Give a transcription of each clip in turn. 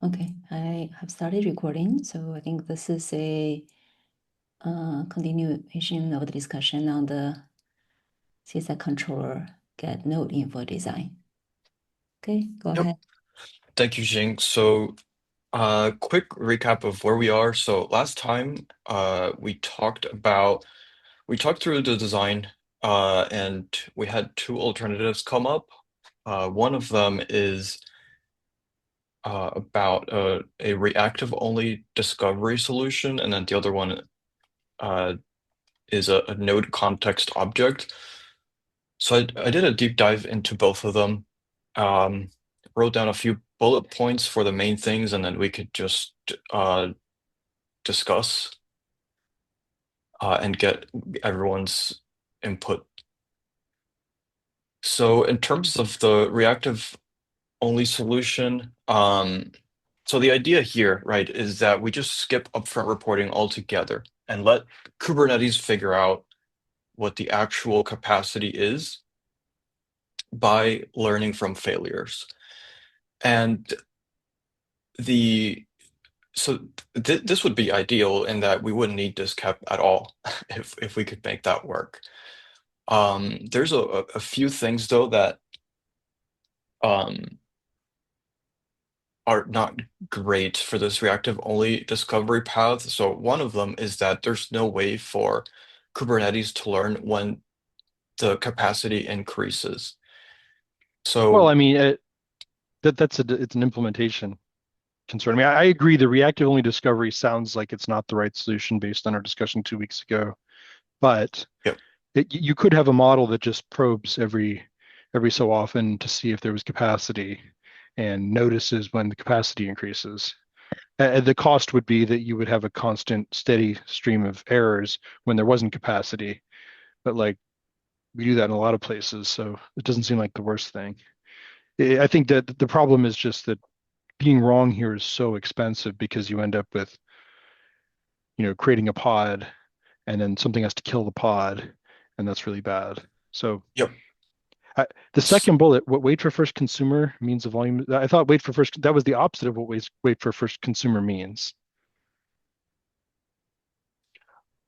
Okay, I have started recording, so I think this is a continuation of the discussion on the CSI controller get node info design. Okay, go Yep. ahead. Thank you, Xing. So, quick recap of where we are. So last time, we talked through the design, and we had two alternatives come up. One of them is about a reactive-only discovery solution, and then the other one uh, is a node context object. So I did a deep dive into both of them, um, wrote down a few bullet points for the main things, and then we could just discuss and get everyone's input. So in terms of the reactive only solution, so the idea here, right, is that we just skip upfront reporting altogether and let Kubernetes figure out what the actual capacity is by learning from failures. And the so this would be ideal in that we wouldn't need this cap at all if we could make that work. There's a few things though that um, are not great for this reactive only discovery path. So one of them is that there's no way for Kubernetes to learn when the capacity increases. Well, I So mean, it's an implementation concern. I mean, I agree the reactive only discovery sounds like it's not the right solution based on our discussion 2 weeks ago. But yeah, you could have a model that just probes every so often to see if there was capacity and notices when the capacity increases. The cost would be that you would have a constant, steady stream of errors when there wasn't capacity. But like we do that in a lot of places, so it doesn't seem like the worst thing. I think that the problem is just that being wrong here is so expensive because you end up with, creating a pod and then something has to kill the pod, and that's really bad. So yep. the second bullet, what wait for first consumer means the volume. I thought wait for first, that was the opposite of what wait for first consumer means.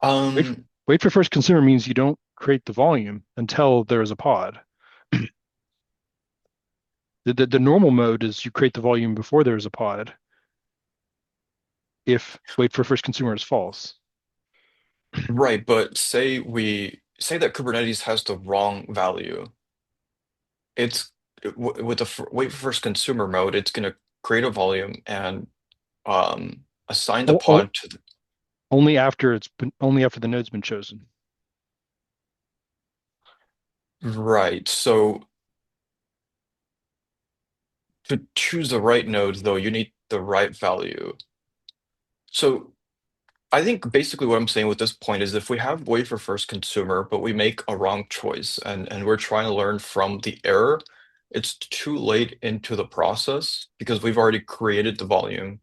Wait for, Um, wait for first consumer means you don't create the volume until there is a pod. The normal mode is you create the volume before there is a pod if wait for first consumer is false. right, but say that Kubernetes has the wrong value. It's with the wait for first consumer mode, it's going to create a volume and assign the O- o- pod to only after the node's been chosen. right. So to choose the right node, though, you need the right value. So I think basically what I'm saying with this point is if we have wait for first consumer, but we make a wrong choice and we're trying to learn from the error, it's too late into the process because we've already created the volume.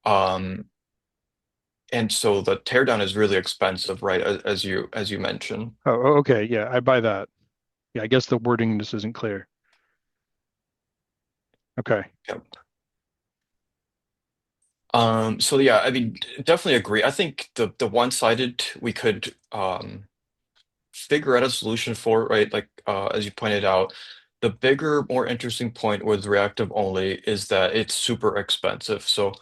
Um, and so the teardown is really expensive, right? As you mentioned. Okay, yeah, I buy that. Yeah, I guess the wording just isn't clear. Okay. Yep. So yeah, I mean, definitely agree. I think the one-sided we could figure out a solution for, right? Like as you pointed out, the bigger, more interesting point with reactive only is that it's super expensive. So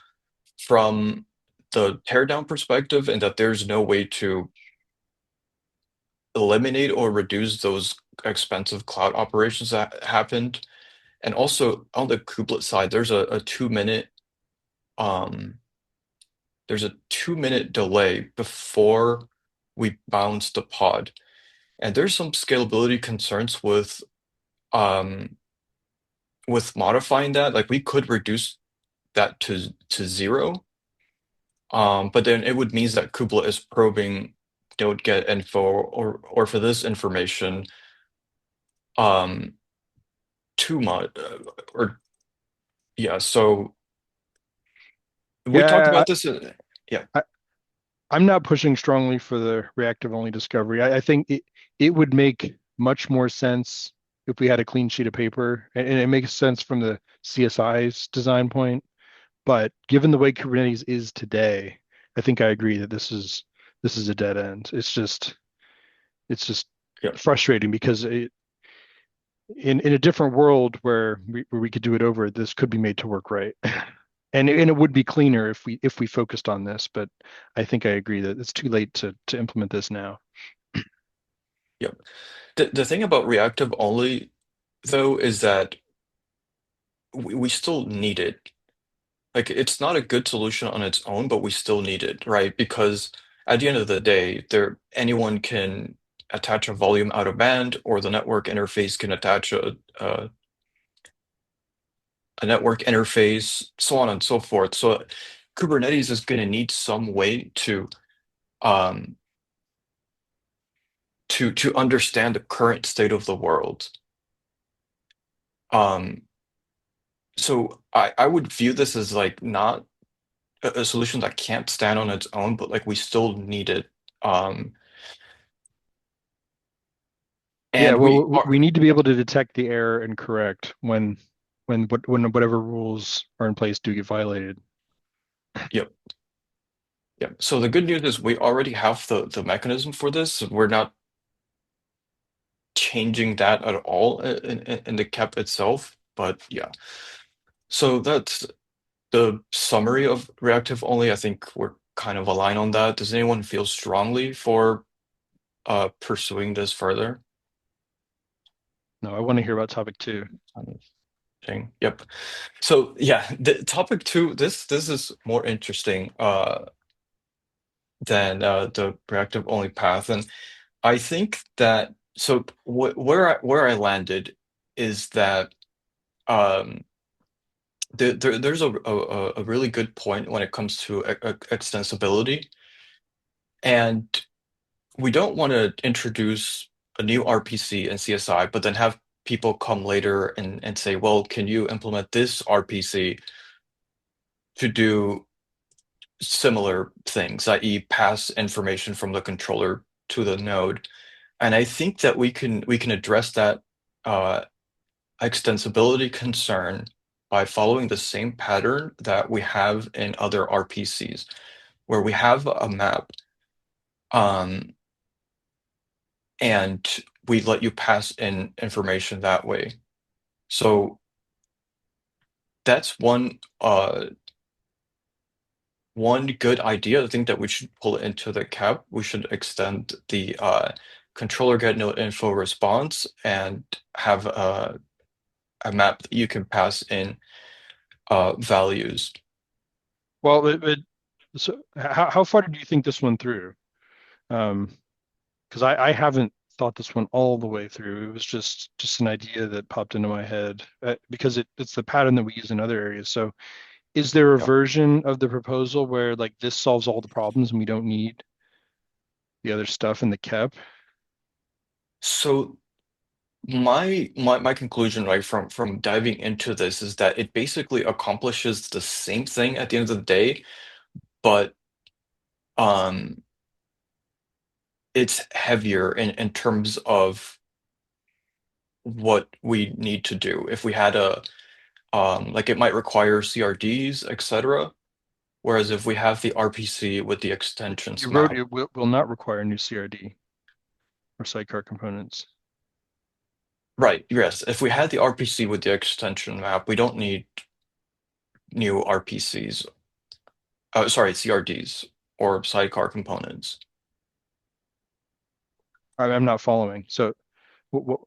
from the teardown perspective, and that there's no way to eliminate or reduce those expensive cloud operations that happened. And also on the kubelet side, um there's a 2 minute delay before we bounce the pod. And there's some scalability concerns um with modifying that. Like we could reduce that to zero. But then it would mean that kubelet is probing don't get info or for this information um too much or yeah, so we talked Yeah, about this yeah. I, I'm not pushing strongly for the reactive only discovery. I think it would make much more sense if we had a clean sheet of paper, and it makes sense from the CSI's design point. But given the way Kubernetes is today, I think I agree that this is a dead end. It's just Yeah. frustrating because in a different world where we could do it over, this could be made to work right. And it would be cleaner if we focused on this, but I think I agree that it's too late to implement this now. Yep. The thing about reactive only, though, is that we still need it. Like, it's not a good solution on its own, but we still need it, right? Because at the end of the day, anyone can attach a volume out of band, or the network interface can attach a network interface, so on and so forth. So Kubernetes is going to need some way um, to understand the current state of the world. Um, so I would view this as like not a solution that can't stand on its own, but like we still need it. Um, Yeah, and we well, we are, we need to be able to detect the error and correct when whatever rules are in place do get violated. yep, yep. So the good news is we already have the mechanism for this. We're not changing that at all in the cap itself, but yeah. So that's the summary of reactive only. I think we're kind of aligned on that. Does anyone feel strongly for pursuing this further? No, I want to hear about topic two. Thing. Yep. So yeah, the topic two, this is more interesting than the reactive only path. And I think that so where I landed is that um there's a really good point when it comes to extensibility, and we don't want to introduce a new RPC and CSI, but then have people come later and say, well, can you implement this RPC to do similar things, i.e., pass information from the controller to the node. And I think that we can address that uh, extensibility concern by following the same pattern that we have in other RPCs, where we have a map, um, and we let you pass in information that way. So that's one good idea. I think that we should pull it into the cap. We should extend the controller get node info response and have a map that you can pass in values. Well, so how far did you think this one through? Because I haven't thought this one all the way through. It was just an idea that popped into my head because it's the pattern that we use in other areas. So is there a Yeah. version of the proposal where like this solves all the problems and we don't need the other stuff in the KEP? So my conclusion, right, from diving into this is that it basically accomplishes the same thing at the end of the day, but um it's heavier in terms of what we need to do. If we had like it might require CRDs, etc. Whereas if we have the RPC with the extensions You wrote map, it will not require new CRD or sidecar components. right, yes, if we had the RPC with the extension map, we don't need new RPCs, sorry, CRDs or sidecar components. I'm not following. So what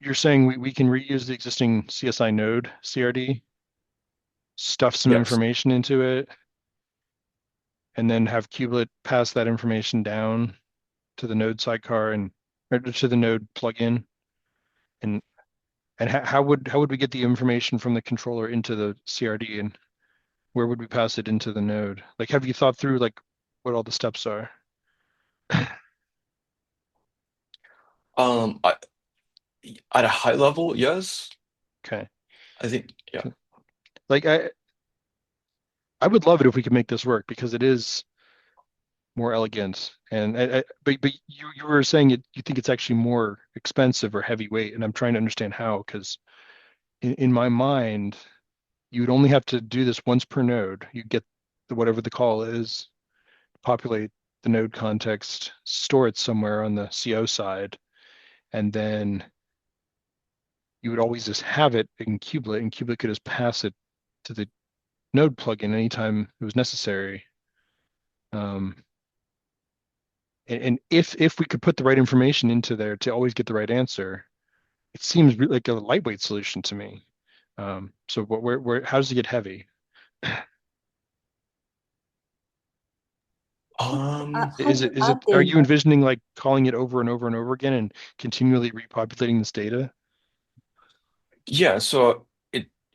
you're saying we can reuse the existing CSI node CRD, stuff some Yes. information into it, and then have kubelet pass that information down to the node sidecar and or to the node plugin. And how would we get the information from the controller into the CRD, and where would we pass it into the node? Like, have you thought through like what all the steps are? Um, I, at a high level, yes. Okay. I think, yeah. Like I would love it if we could make this work because it is more elegant. And but you were saying you think it's actually more expensive or heavyweight, and I'm trying to understand how because in my mind you would only have to do this once per node. You get whatever the call is, populate the node context, store it somewhere on the CO side, and then you would always just have it in kubelet, and kubelet could just pass it to the node plugin anytime it was necessary. Um, and if we could put the right information into there to always get the right answer, it seems like a lightweight solution to me. So how does it get heavy? How do you Are update you envisioning like calling it over and over and over again and continually repopulating this data? Yeah, so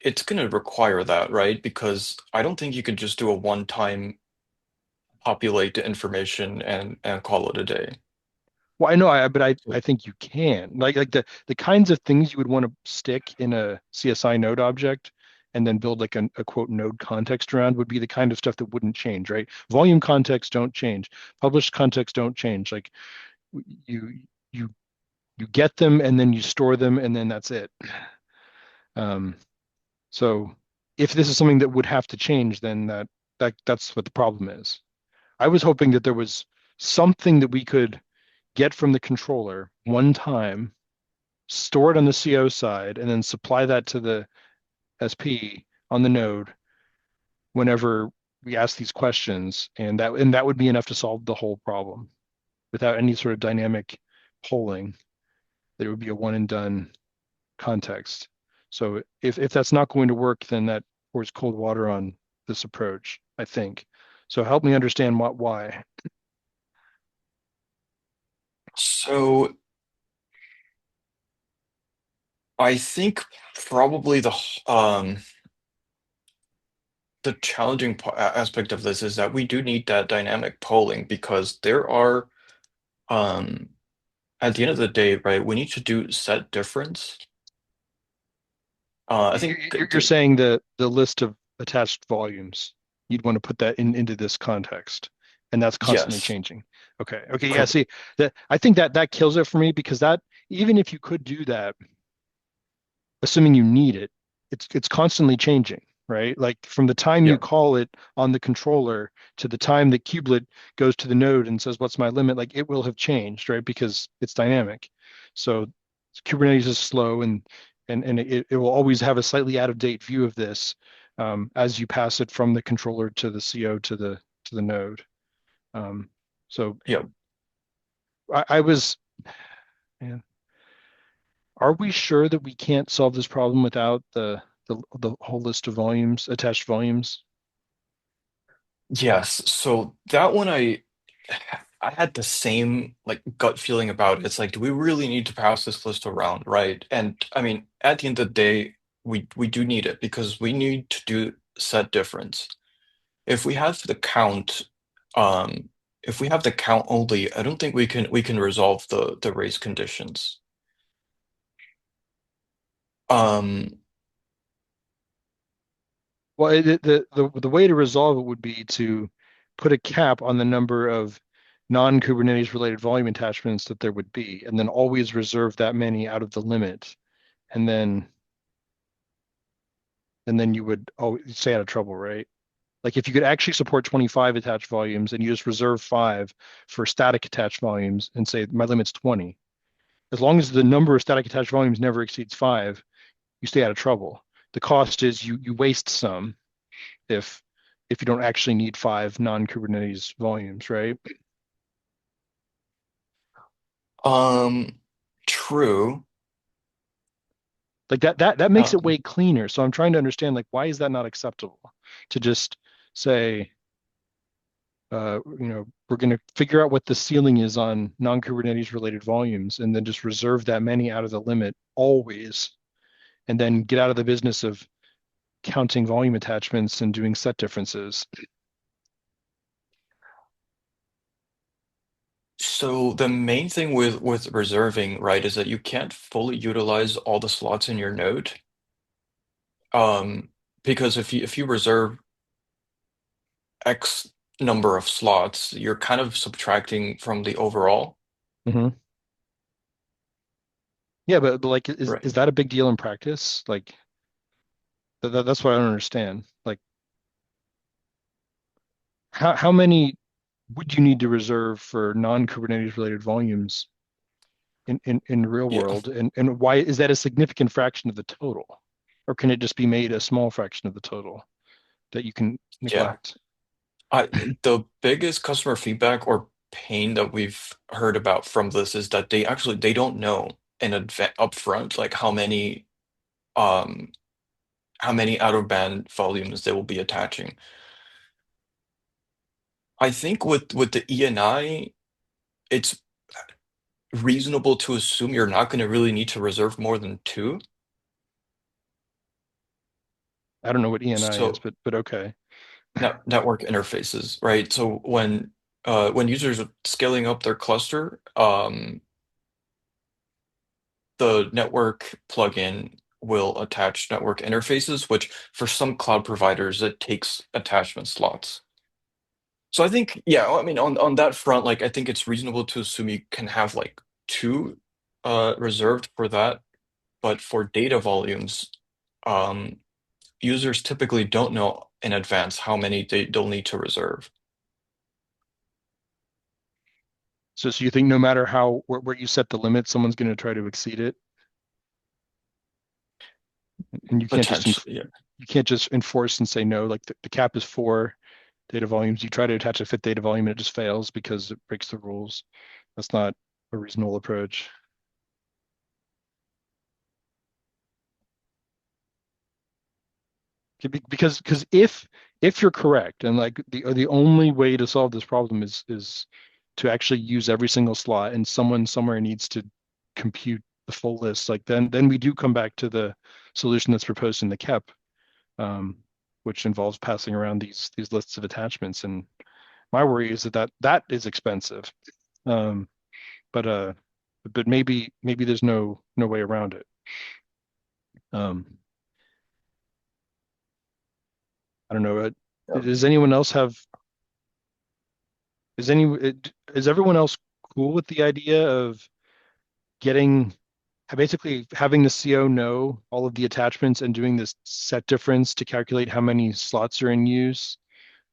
it's going to require that, right? Because I don't think you could just do a one-time populate the information and call it a day. Well, I know, but I So, think you can. Like the kinds of things you would want to stick in a CSI node object and then build like a quote node context around would be the kind of stuff that wouldn't change, right? Volume contexts don't change. Published contexts don't change. Like you you you get them and then you store them and then that's it. Um, so if this is something that would have to change, then that's what the problem is. I was hoping that there was something that we could get from the controller one time, store it on the CO side, and then supply that to the SP on the node whenever we ask these questions, and that would be enough to solve the whole problem without any sort of dynamic polling. That it would be a one and done context. So if that's not going to work, then that pours cold water on this approach, I think. So help me understand why. so I think probably the challenging aspect of this is that we do need that dynamic polling because there are um at the end of the day, right, we need to do set difference. I think You're saying the list of attached volumes, you'd want to put that into this context, and that's constantly yes. changing. Okay, yeah. See, that I think that kills it for me because that even if you could do that, assuming you need it, it's constantly changing, right? Like from the time you Yeah, call it on the controller to the time that kubelet goes to the node and says, "What's my limit?" Like it will have changed, right? Because it's dynamic. So Kubernetes is slow and it will always have a slightly out of date view of this as you pass it from the controller to the CO to the node. Um, so yeah. I was, man, are we sure that we can't solve this problem without the whole list of volumes, attached volumes? Yes, so that one I had the same like gut feeling about it. It's like, do we really need to pass this list around, right? And I mean, at the end of the day, we do need it because we need to do set difference. If we have the count, um, if we have the count only, I don't think we can resolve the race conditions. Um, Well, the way to resolve it would be to put a cap on the number of non-Kubernetes related volume attachments that there would be, and then always reserve that many out of the limit, and then you would always stay out of trouble, right? Like if you could actually support 25 attached volumes and you just reserve 5 for static attached volumes and say my limit's 20, as long as the number of static attached volumes never exceeds 5, you stay out of trouble. The cost is you waste some if you don't actually need 5 non-Kubernetes volumes, right? um, true. Like that makes it way Um, cleaner. So I'm trying to understand like why is that not acceptable to just say we're going to figure out what the ceiling is on non-Kubernetes related volumes and then just reserve that many out of the limit always, and then get out of the business of counting volume attachments and doing set differences. So the main thing with reserving, right, is that you can't fully utilize all the slots in your node. Um, because if you reserve X number of slots, you're kind of subtracting from the overall, Mm-hmm. Yeah, but like, is right? that a big deal in practice? Like, That's what I don't understand. Like, how many would you need to reserve for non-Kubernetes related volumes in real Yeah, world? And why is that a significant fraction of the total? Or can it just be made a small fraction of the total that you can yeah. neglect? The biggest customer feedback or pain that we've heard about from this is that they don't know in advance upfront like um how many out of band volumes they will be attaching. I think with the ENI, it's reasonable to assume you're not going to really need to reserve more than two. I don't know what ENI is, So but okay. network interfaces, right? So when users are scaling up their cluster, the network plugin will attach network interfaces, which for some cloud providers it takes attachment slots. So I think, yeah, I mean on that front, like I think it's reasonable to assume you can have like two reserved for that, but for data volumes, um users typically don't know in advance how many they'll need to reserve. So you think no matter how where you set the limit, someone's going to try to exceed it, and Potentially, yeah. you can't just enforce and say no. Like the cap is 4 data volumes. You try to attach a fifth data volume and it just fails because it breaks the rules. That's not a reasonable approach. Because if you're correct and like the only way to solve this problem is to actually use every single slot and someone somewhere needs to compute the full list, like then we do come back to the solution that's proposed in the KEP, um, which involves passing around these lists of attachments. And my worry is that is expensive. Um, but maybe there's no way around it. Um, I don't know. Does anyone else have is everyone else cool with the idea of getting basically having the CO know all of the attachments and doing this set difference to calculate how many slots are in use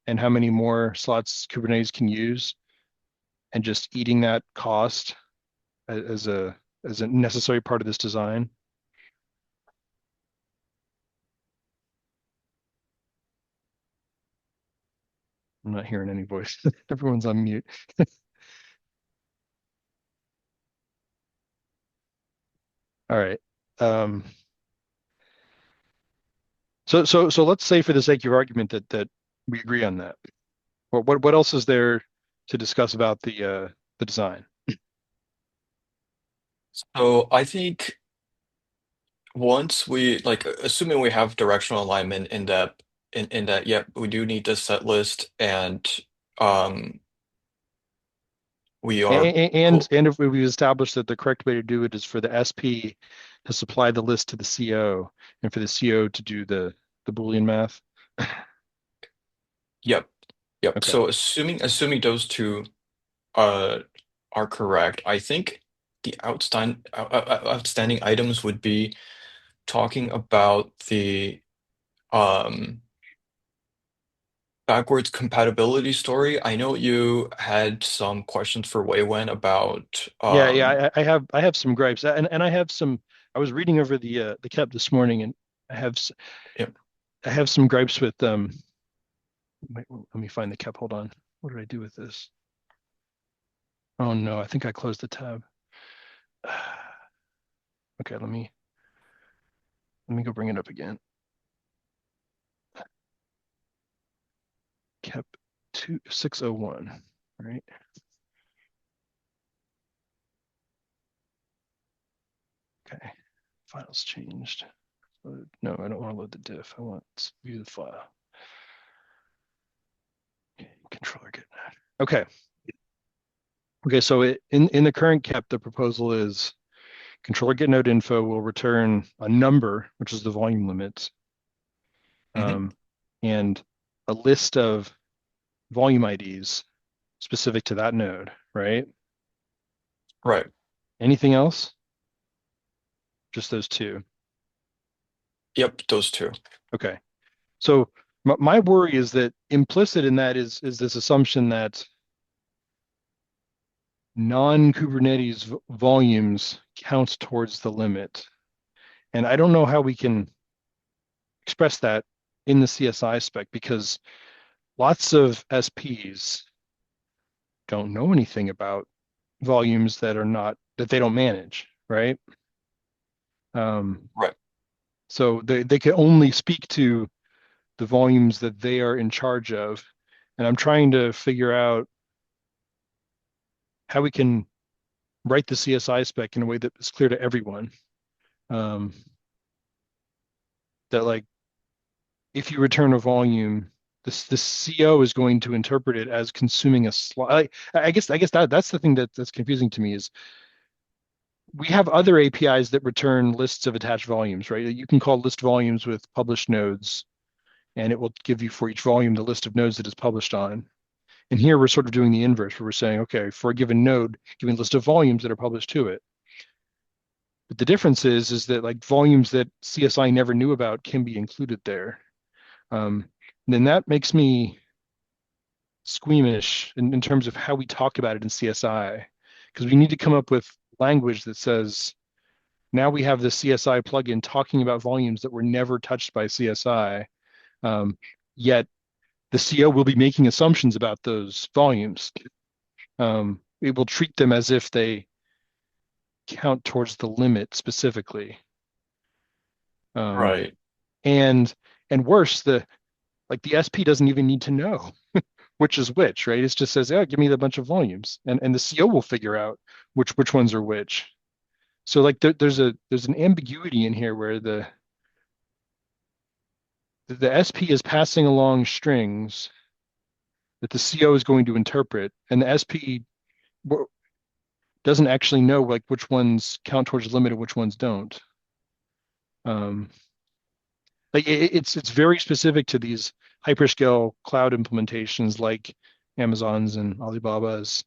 and how many more slots Kubernetes can use, and just eating that cost as a necessary part of this design? I'm not hearing any voice. Everyone's on mute. All right. Um, so let's say for the sake of argument that we agree on that. What else is there to discuss about the design? So I think once we like assuming we have directional alignment in that, yeah, we do need this set list and um we are cool. And if we establish that the correct way to do it is for the SP to supply the list to the CO and for the CO to do the Boolean math. Yep. Yep. Okay. So assuming those two uh are correct, I think the outstanding items would be talking about the um backwards compatibility story. I know you had some questions for Waywen about Yeah. I have some gripes and I have some. I was reading over the KEP this morning and I have yep. I have some gripes with wait, let me find the KEP. Hold on. What did I do with this? Oh no, I think I closed the tab. Okay, let me go bring it up again. KEP 2601, right? Okay, files changed. No, I don't want to load the diff. I want to view the file. Controller get that. Okay. Okay, so in the current KEP, the proposal is controller get node info will return a number, which is the volume limit, Hmm. um, and a list of volume IDs specific to that node, right? Right. Anything else? Just those two. Yep, those two. Okay. So my worry is that implicit in that is this assumption that non-Kubernetes volumes count towards the limit. And I don't know how we can express that in the CSI spec because lots of SPs don't know anything about volumes that they don't manage, right? Right. So they can only speak to the volumes that they are in charge of. And I'm trying to figure out how we can write the CSI spec in a way that is clear to everyone. That like if you return a volume, the CO is going to interpret it as consuming a slot. I guess that's the thing that's confusing to me is we have other APIs that return lists of attached volumes, right? You can call list volumes with published nodes, and it will give you for each volume the list of nodes that is published on. And here we're sort of doing the inverse, where we're saying, okay, for a given node, giving a list of volumes that are published to it. But the difference is that like volumes that CSI never knew about can be included there. Then that makes me squeamish in terms of how we talk about it in CSI, because we need to come up with language that says, now we have the CSI plugin talking about volumes that were never touched by CSI, yet the CO will be making assumptions about those volumes. It will treat them as if they count towards the limit specifically. Right. And worse, the SP doesn't even need to know which is which, right? It just says, yeah, give me the bunch of volumes, and the CO will figure out which ones are which. So like there's an ambiguity in here where the SP is passing along strings that the CO is going to interpret, and the SP doesn't actually know like which ones count towards the limit and which ones don't. Like it's very specific to these hyperscale cloud implementations like Amazon's and Alibaba's,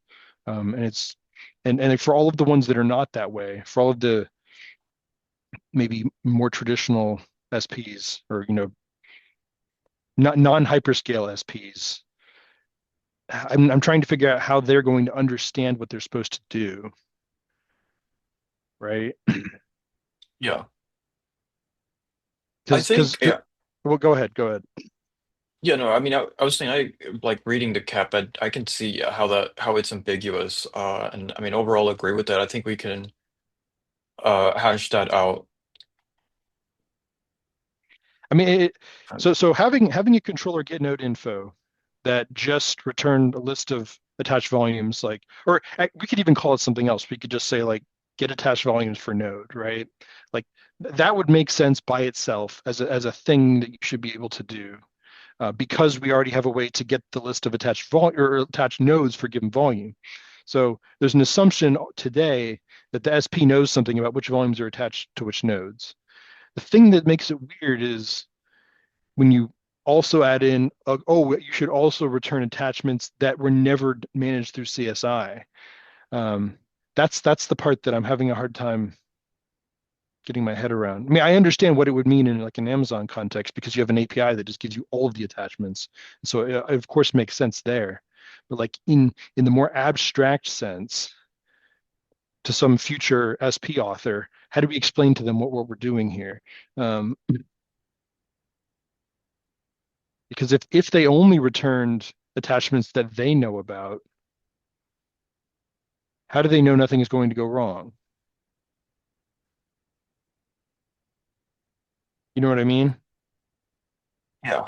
and it's and for all of the ones that are not that way, for all of the maybe more traditional SPs or not non-hyperscale SPs, I'm trying to figure out how they're going to understand what they're supposed to do, right? Yeah. I Because think, yeah. well, go ahead. Yeah, no, I mean, I was saying, like reading the cap, I can see how it's ambiguous. And I mean, overall agree with that. I think we can hash that out. I mean, so having a controller get node info that just returned a list of attached volumes, like, or we could even call it something else. We could just say like get attached volumes for node, right? Like that would make sense by itself as a thing that you should be able to do, because we already have a way to get the list of attached or attached nodes for given volume. So there's an assumption today that the SP knows something about which volumes are attached to which nodes. The thing that makes it weird is when you also add in, you should also return attachments that were never managed through CSI. That's the part that I'm having a hard time getting my head around. I mean, I understand what it would mean in like an Amazon context because you have an API that just gives you all of the attachments. So it of course makes sense there. But like in the more abstract sense, to some future SP author, how do we explain to them what we're doing here? Because if they only returned attachments that they know about, how do they know nothing is going to go wrong? You know what I mean? Yeah.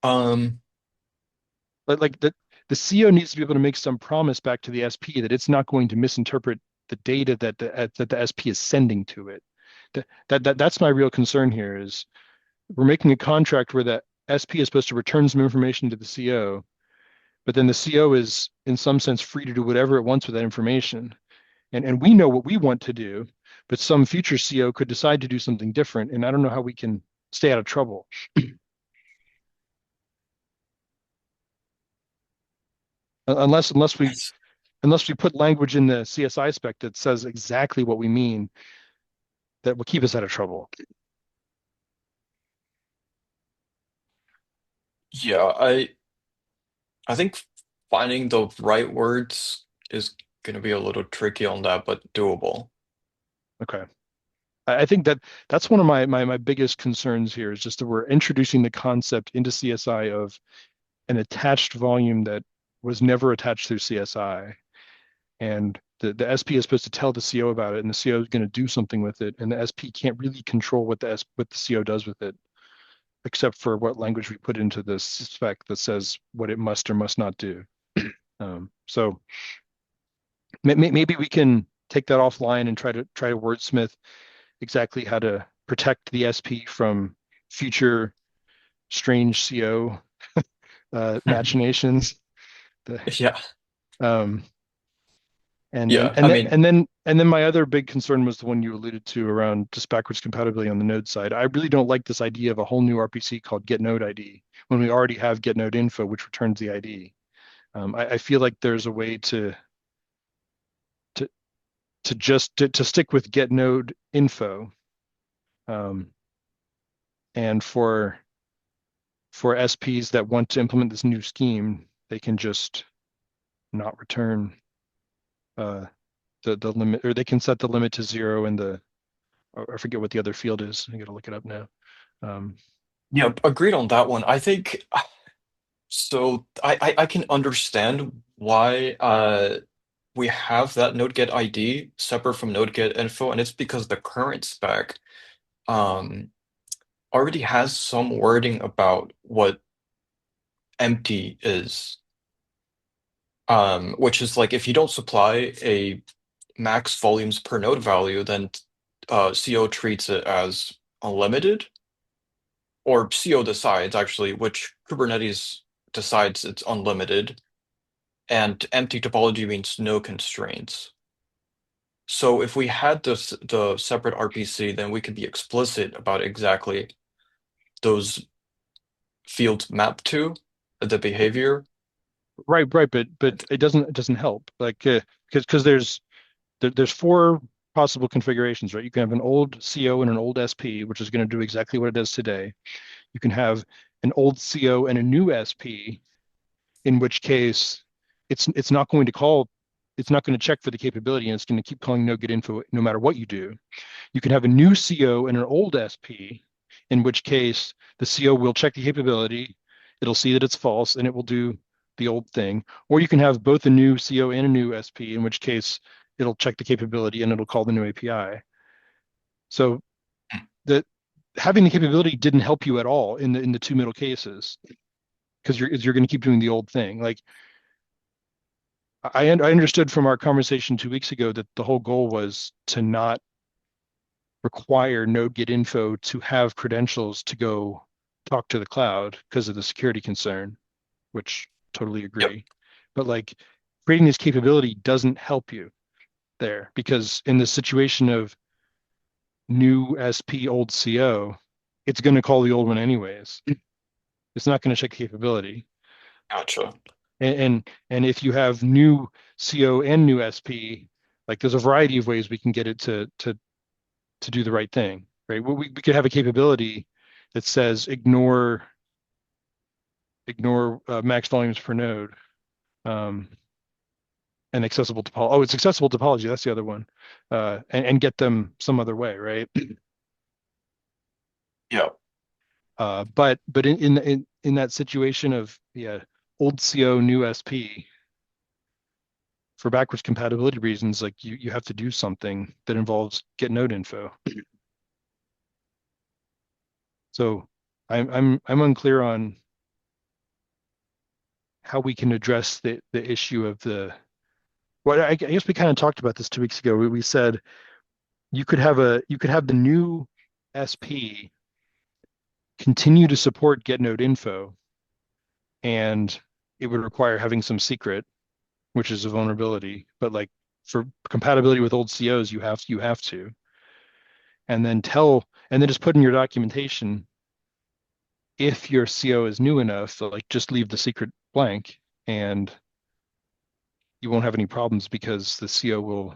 Um, Like the CO needs to be able to make some promise back to the SP that it's not going to misinterpret the data that the SP is sending to it. That's my real concern here is we're making a contract where the SP is supposed to return some information to the CO, but then the CO is in some sense free to do whatever it wants with that information. And we know what we want to do, but some future CO could decide to do something different. And I don't know how we can stay out of trouble. Unless we it's- put language in the CSI spec that says exactly what we mean, that will keep us out of trouble. Yeah, I think finding the right words is going to be a little tricky on that, but doable. Okay. I think that that's one of my biggest concerns here is just that we're introducing the concept into CSI of an attached volume that was never attached through CSI. And the SP is supposed to tell the CO about it, and the CO is going to do something with it, and the SP can't really control what what the CO does with it, except for what language we put into the spec that says what it must or must not do. So maybe we can take that offline and try to wordsmith exactly how to protect the SP from future strange CO machinations. The, Yeah. um, and then Yeah. and I then mean, and then and then my other big concern was the one you alluded to around just backwards compatibility on the node side. I really don't like this idea of a whole new RPC called get node ID when we already have get node info, which returns the ID. I feel like there's a way to to stick with get node info, um, and for SPs that want to implement this new scheme, they can just not return the limit, or they can set the limit to 0 and I forget what the other field is. I got to look it up now. Um, yeah, agreed on that one. I think so. I can understand why we have that node get ID separate from node get info, and it's because the current spec um already has some wording about what empty is. Which is like if you don't supply a max volumes per node value, then CO treats it as unlimited, or CO decides actually which Kubernetes decides it's unlimited, and empty topology means no constraints. So if we had the separate RPC, then we could be explicit about exactly those fields mapped to the behavior. right, but it doesn't help. Like because there's four possible configurations, right? You can have an old CO and an old SP, which is going to do exactly what it does today. You can have an old CO and a new SP, in which case it's not going to call, it's not going to check for the capability, and it's going to keep calling no get info no matter what you do. You can have a new CO and an old SP, in which case the CO will check the capability, it'll see that it's false, and it will do the old thing. Or you can have both a new CO and a new SP, in which case it'll check the capability and it'll call the new API. So that having the capability didn't help you at all in the two middle cases, because you're going to keep doing the old thing. Like I understood from our conversation 2 weeks ago that the whole goal was to not require NodeGetInfo to have credentials to go talk to the cloud because of the security concern, which totally Yep. agree. But like creating this capability doesn't help you there, because in the situation of new SP, old CO, it's going to call the old one anyways. It's not going to check the capability. Gotcha. And if you have new CO and new SP, like there's a variety of ways we can get it to do the right thing, right? We could have a capability that says ignore max volumes per node, um, and accessible topology. Oh, it's accessible topology. That's the other one, and get them some other way, right? Yeah. But in that situation of old CO new SP, for backwards compatibility reasons, like you have to do something that involves get node info. So I'm unclear on how we can address the issue of the, well, I guess we kind of talked about this 2 weeks ago. We said you could have the new SP continue to support get node info, and it would require having some secret, which is a vulnerability. But like for compatibility with old COs, you have to, and then just put in your documentation, if your CO is new enough, so like just leave the secret blank, and you won't have any problems because the CO will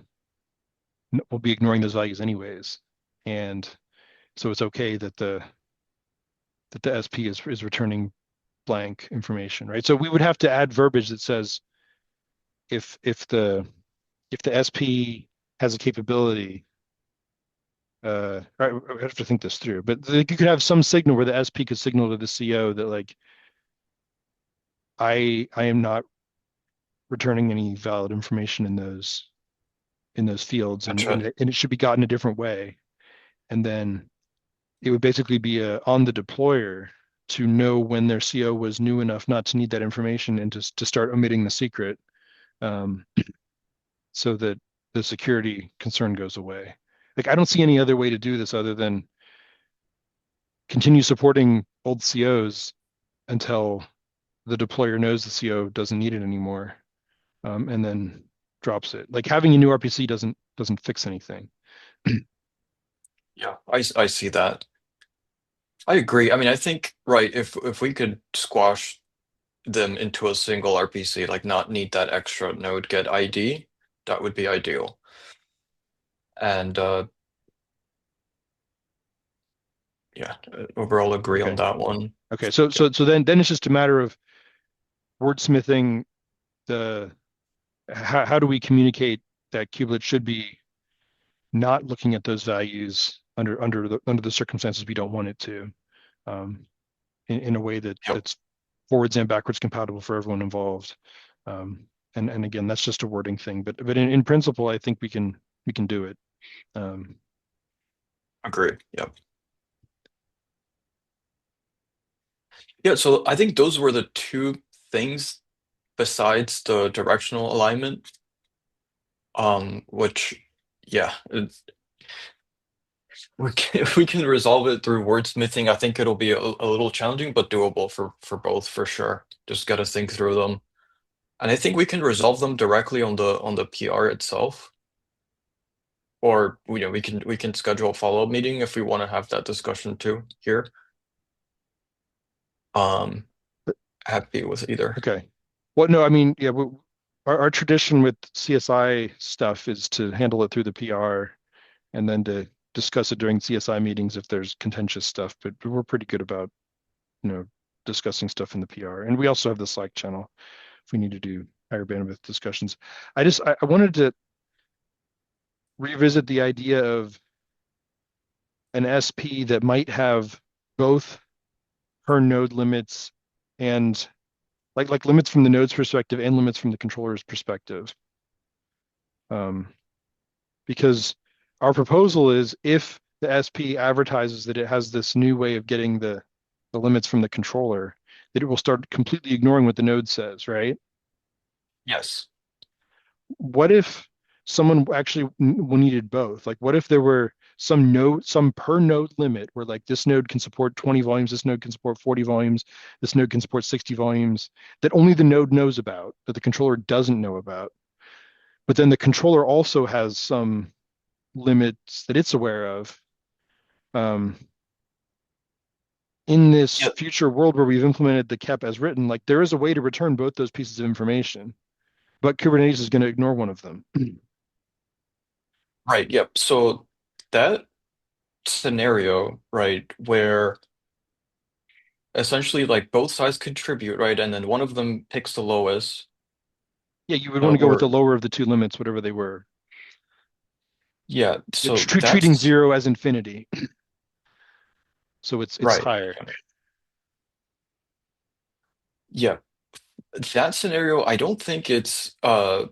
be ignoring those values anyways. And so it's okay that the SP is returning blank information, right? So we would have to add verbiage that says if the SP has a capability, I have to think this through, but you could have some signal where the SP could signal to the CO that like I am not returning any valid information in those fields, and Gotcha. it should be gotten a different way. And then it would basically be on the deployer to know when their CO was new enough not to need that information and to start omitting the secret, um, so that the security concern goes away. Like I don't see any other way to do this other than continue supporting old COs until the deployer knows the CO doesn't need it anymore, and then drops it. Like having a new RPC doesn't fix anything. Yeah, I see that. I agree. I mean, I think, right, if we could squash them into a single RPC, like not need that extra node get ID, that would be ideal. And yeah, overall agree on Okay. that one. Okay. So then it's just a matter of wordsmithing the how do we communicate that kubelet should be not looking at those values under the circumstances we don't want it to, in a way Yep, that's forwards and backwards compatible for everyone involved. And again, that's just a wording thing, but in principle, I think we can do it. agree. Yep. Yeah, so I think those were the two things besides the directional alignment, which, yeah, if we can resolve it through wordsmithing, I think it'll be a little challenging, but doable for both for sure. Just got to think through them. And I think we can resolve them directly on the PR itself. Or we can schedule a follow-up meeting if we want to have that discussion too here. Happy with either. Okay. Well, no, I mean, yeah, our tradition with CSI stuff is to handle it through the PR and then to discuss it during CSI meetings if there's contentious stuff. But we're pretty good about, discussing stuff in the PR. And we also have the Slack channel if we need to do higher bandwidth discussions. I wanted to revisit the idea of an SP that might have both per node limits and like limits from the node's perspective and limits from the controller's perspective. Because our proposal is if the SP advertises that it has this new way of getting the limits from the controller, that it will start completely ignoring what the node says, right? Yes. What if someone actually needed both? Like, what if there were some per node limit where like this node can support 20 volumes, this node can support 40 volumes, this node can support 60 volumes that only the node knows about, that the controller doesn't know about. But then the controller also has some limits that it's aware of. In this Yeah, future world where we've implemented the KEP as written, like there is a way to return both those pieces of information, but Kubernetes is going to ignore one of them. right. Yep. So that scenario, right, where essentially like both sides contribute, right, and then one of them picks the lowest, Yeah, you would want to go with the or lower of the two limits, whatever they were. yeah, so Treating that's zero as infinity. So it's right. higher. Yeah, that scenario, I don't think it's a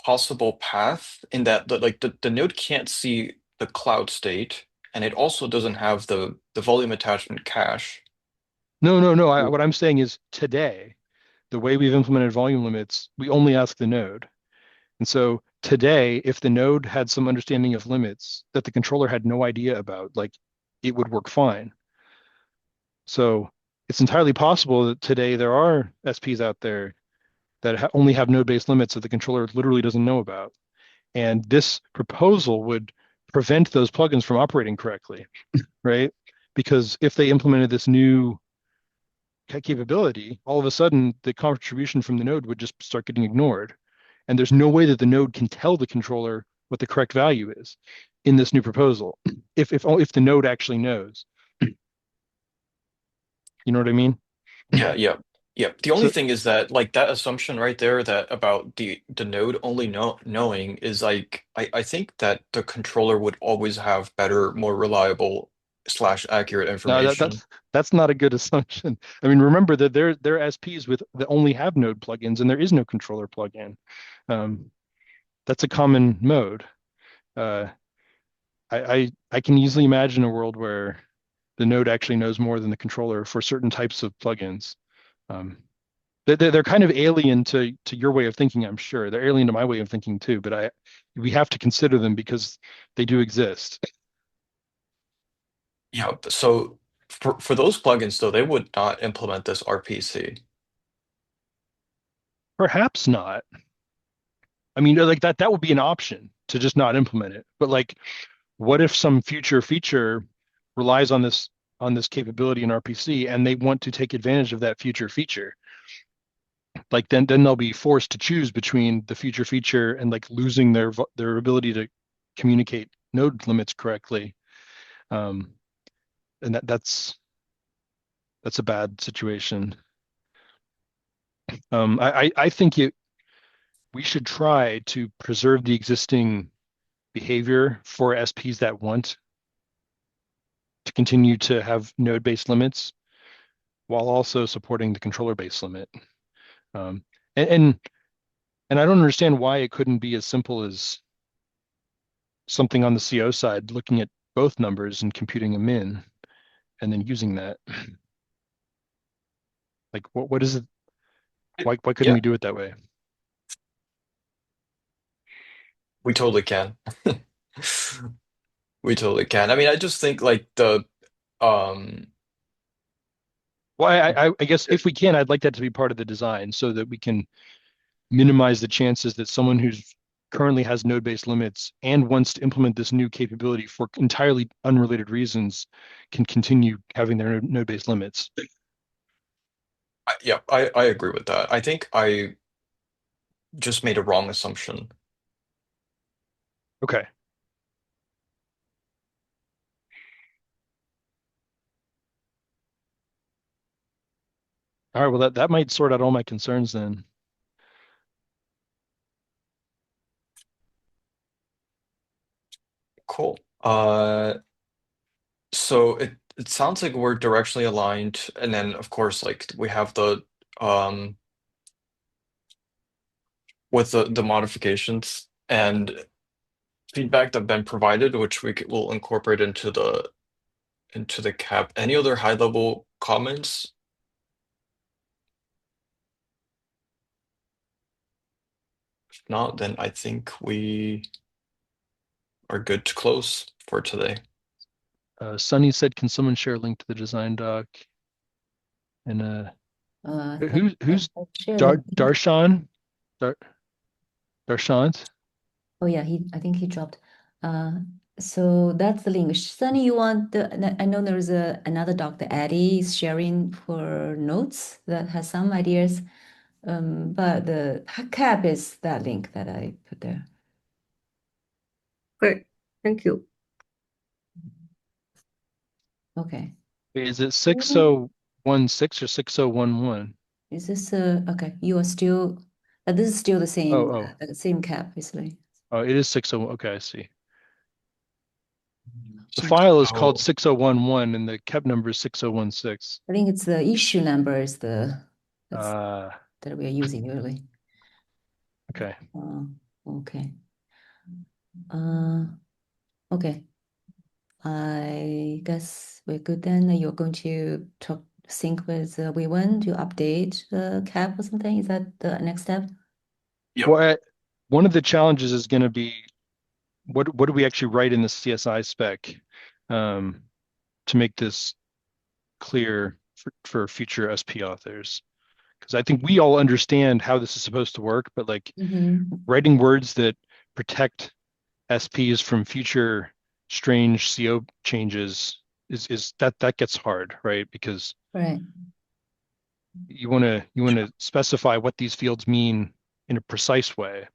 possible path in that the node can't see the cloud state, and it also doesn't have the volume attachment cache. No. Ooh. What I'm saying is today, the way we've implemented volume limits, we only ask the node. And so today, if the node had some understanding of limits that the controller had no idea about, like it would work fine. So it's entirely possible that today there are SPs out there that only have node-based limits that the controller literally doesn't know about. And this proposal would prevent those plugins from operating correctly, right? Because if they implemented this new capability, all of a sudden the contribution from the node would just start getting ignored. And there's no way that the node can tell the controller what the correct value is in this new proposal, if the node actually knows. You know what I mean? Yeah, yeah, yeah. The only So thing is that like that assumption right there that about the node only knowing is like I think that the controller would always have better, more reliable slash accurate no, information. that's not a good assumption. I mean, remember that they're SPs with that only have node plugins, and there is no controller plugin. Um, that's a common mode. Uh, I can easily imagine a world where the node actually knows more than the controller for certain types of plugins. Um, they're kind of alien to your way of thinking, I'm sure. They're alien to my way of thinking too, but we have to consider them because they do exist. Yeah, so for those plugins though, they would not implement this RPC. Perhaps not. I mean, like that would be an option to just not implement it. But like, what if some future feature relies on this capability in RPC and they want to take advantage of that future feature? Like then they'll be forced to choose between the future feature and like losing their ability to communicate node limits correctly. Um, and that's a bad situation. I think we should try to preserve the existing behavior for SPs that want to continue to have node-based limits while also supporting the controller-based limit. Um, and, and and I don't understand why it couldn't be as simple as something on the CO side, looking at both numbers and computing them in, and then using that. Like, what is it? Why couldn't Yeah, we do it that way? we totally can. We totally can. I mean, I just think like the um Well, I guess if we can, I'd like that to be part of the design so that we can minimize the chances that someone who's currently has node-based limits and wants to implement this new capability for entirely unrelated reasons can continue having their node-based limits. yeah, I agree with that. I think I just made a wrong assumption. Okay. All right. Well, that might sort out all my concerns then. Cool. So it sounds like we're directionally aligned, and then of course like we have the um with the modifications and feedback that have been provided, which will incorporate into the cap. Any other high level comments? If not, then I think we are good to close for today. Sunny said, "Can someone share a link to the design doc?" And who's I share the link. Darshan? Dar Darshant? Oh yeah, I think he dropped. Uh, so that's the link. Sunny, you want I know there's another Dr. Eddie is sharing for notes that has some ideas. But the cap is that link that I put there. Great. Thank you. Okay. Is it 6016 or 6011? Is this okay? You are still this is still the Oh, same cap, basically. oh, it is 60. Okay, I see. The Six file is called oh 6011 and the cap number is 6016. I think it's the issue number is that's Uh, that we are using usually. okay. Okay. Uh, okay. I guess we're good then. You're going to sync with V1 to update the cap or something. Is that the next step? Yep. Well, one of the challenges is going to be what do we actually write in the CSI spec um, to make this clear for future SP authors? Because I think we all understand how this is supposed to work, but like Mm-hmm. writing words that protect SPs from future strange CO changes is that gets hard, right? Because Right. you want to specify what these fields mean in a precise way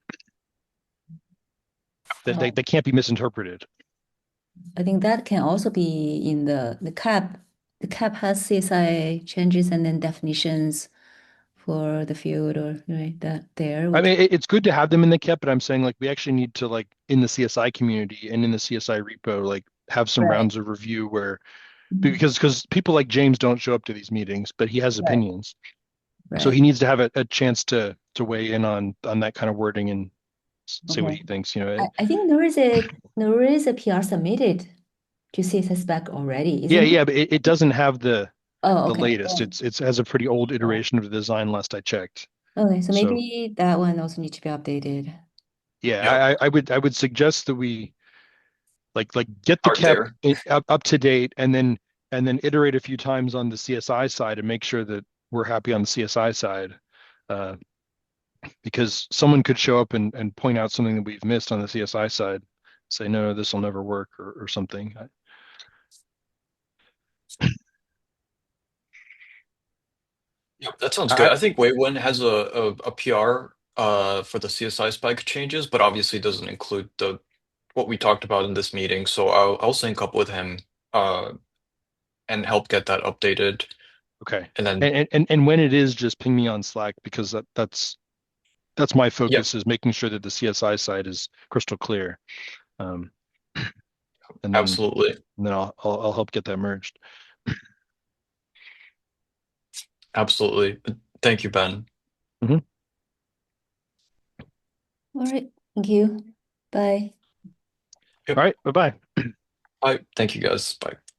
that they can't be misinterpreted. I think that can also be in the cap the cap has CSI changes and then definitions for the field or right that there. I mean, it's good to have them in the KEP, but I'm saying like we actually need to like in the CSI community and in the CSI repo, like have some Right. rounds of review where Mhm. because people like James don't show up to these meetings, but he has Right. opinions. So Right. he needs to have a chance to weigh in on that kind of wording and say what Okay. he thinks, you know. I think there is a PR submitted to CSS spec already, Yeah, isn't it? yeah, but it doesn't have Oh, the okay. latest. It's has a pretty old iteration of the design last I checked. Okay, so So maybe that one also needs to be updated. yeah, Yep. I would suggest that we like get the Start KEP there. up to date and then iterate a few times on the CSI side and make sure that we're happy on the CSI side. Uh, because someone could show up and point out something that we've missed on the CSI side, say, no, this will never work or something. Yep, that sounds good. I, I think Wayone has a PR for the CSI spike changes, but obviously doesn't include the what we talked about in this meeting. So I'll sync up with him uh and help get that updated. okay. And then And when it is, just ping me on Slack because that's my yeah, focus is making sure that the CSI side is crystal clear. Um, and then absolutely. and then I'll help get that merged. Absolutely. Thank you, Ben. Mhm. All right, thank you. Bye. All Yep. right, bye-bye. Bye. Thank you guys. Bye.